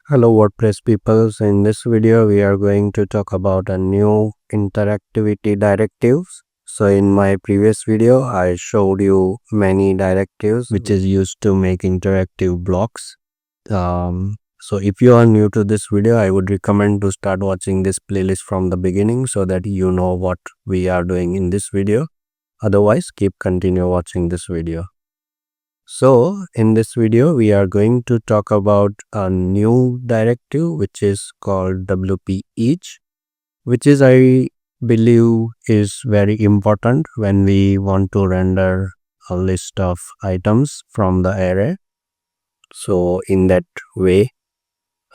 Hello WordPress people. So in this video we are going to talk about a new interactivity directives. So in my previous video I showed you many directives which is used to make interactive blocks. So if you are new to this video, I would recommend to start watching this playlist from the beginning so that you know what we are doing in this video. Otherwise continue watching this video. So in this video, we are going to talk about a new directive which is called WP each, which is I believe is very important when we want to render a list of items from the array. So in that way,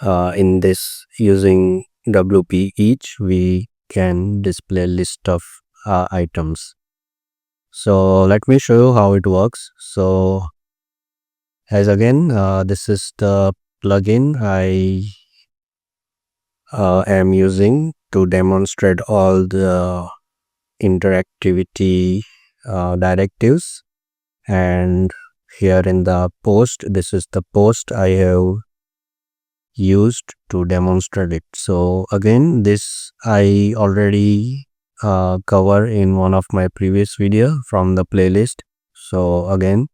in this using WP each, we can display list of items. So let me show you how it works. So as again, this is the plugin I am using to demonstrate all the interactivity directives, and here in the post, this is the post I have used to demonstrate it. So again, this I already cover in one of my previous video from the playlist. So again,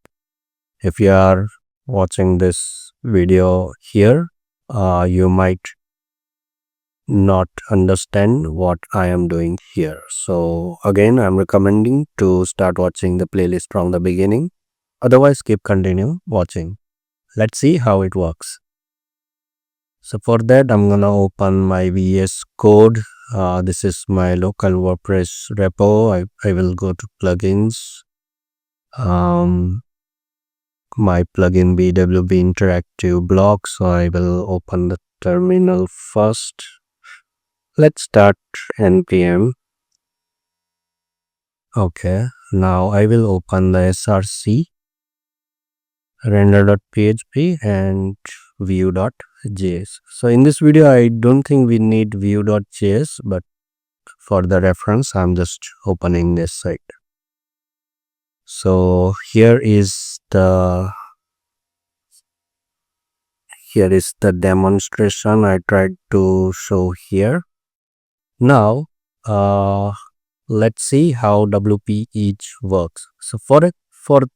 if you are watching this video here, you might not understand what I am doing here. So again, I'm recommending to start watching the playlist from the beginning. Otherwise, continue watching. Let's see how it works. So for that, I'm gonna open my VS Code. This is my local WordPress repo. I will go to plugins. My plugin BWP interactive block. So I will open the terminal first. Let's start npm. Okay, now I will open the src render.php and view.js. So in this video, I don't think we need view.js, but for the reference, I'm just opening this site. So here is the demonstration I tried to show here. Now, let's see how WP each works. So for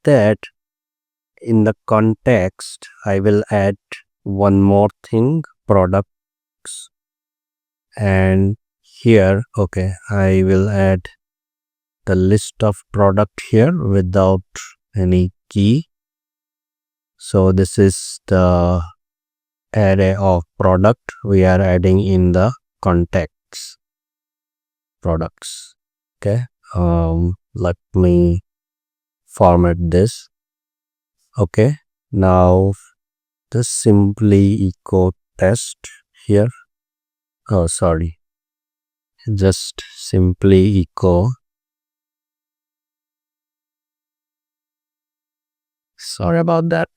that, in the context, I will add one more thing, products, and here, okay, I will add the list of product here without any key. So this is the array of product we are adding in the context products. Okay, let me format this. Okay, now just simply echo test here. Oh, sorry, just simply echo, sorry about that,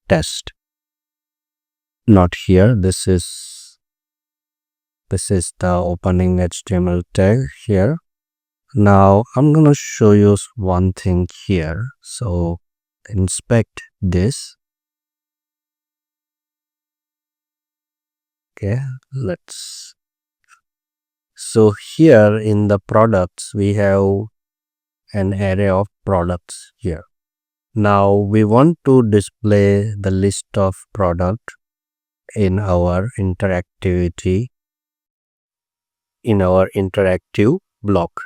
test. Not here. This is the opening HTML tag here. Now I'm gonna show you one thing here. So inspect this. Okay, so here in the products we have an array of products here. Now we want to display the list of product in our interactive block.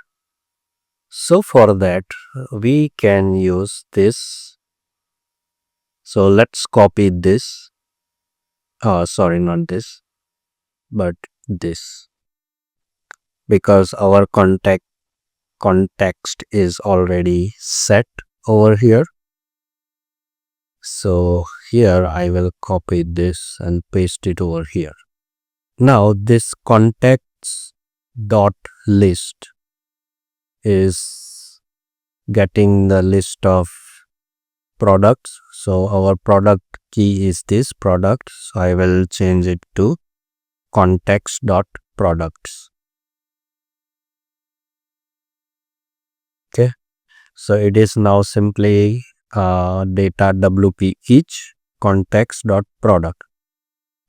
So for that we can use this. So let's copy this. Sorry, not this, but this, because our context is already set over here. So here I will copy this and paste it over here. Now this context dot list is getting the list of products. So our product key is this product. So I will change it to context dot products. Okay, so it is now simply data WP each context dot product.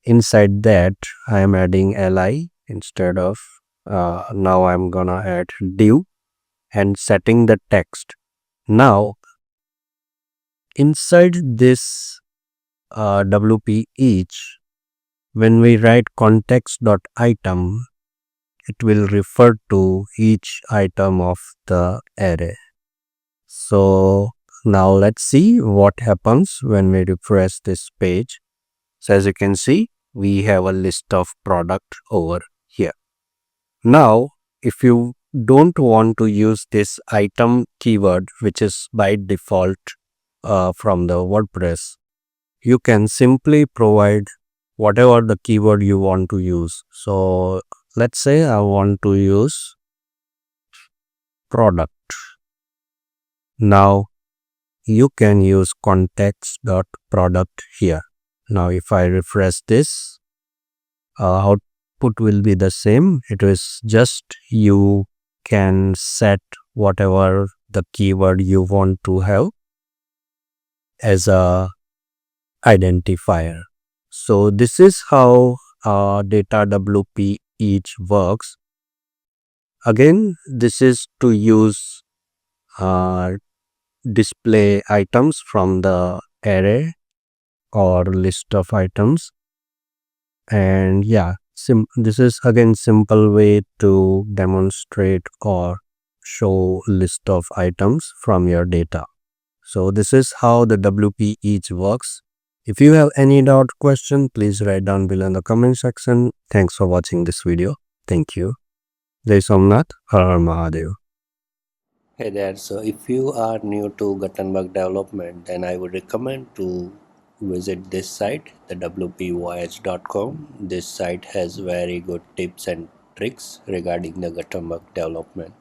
inside that I am adding li instead of now I'm gonna add div and setting the text. Now inside this wp each, when we write context.item, it will refer to each item of the array. So now let's see what happens when we refresh this page. So as you can see, we have a list of product over here. Now, if you don't want to use this item keyword, which is by default from the WordPress, you can simply provide whatever the keyword you want to use. So let's say I want to use product. Now you can use context.product here. Now if I refresh this, output will be the same. It is just you can set whatever the keyword you want to have as a identifier. So this is how data WP each works. Again, this is to use display items from the array or list of items. And yeah, this is again simple way to demonstrate or show list of items from your data. So this is how the WP each works. If you have any doubt, question, please write down below in the comment section. Thanks for watching this video. Thank you. Jai Somnath, Har Har Mahadev. Hey there, so if you are new to Gutenberg development, then I would recommend to visit this site, the wpvoyage.com. This site has very good tips and tricks regarding the Gutenberg development.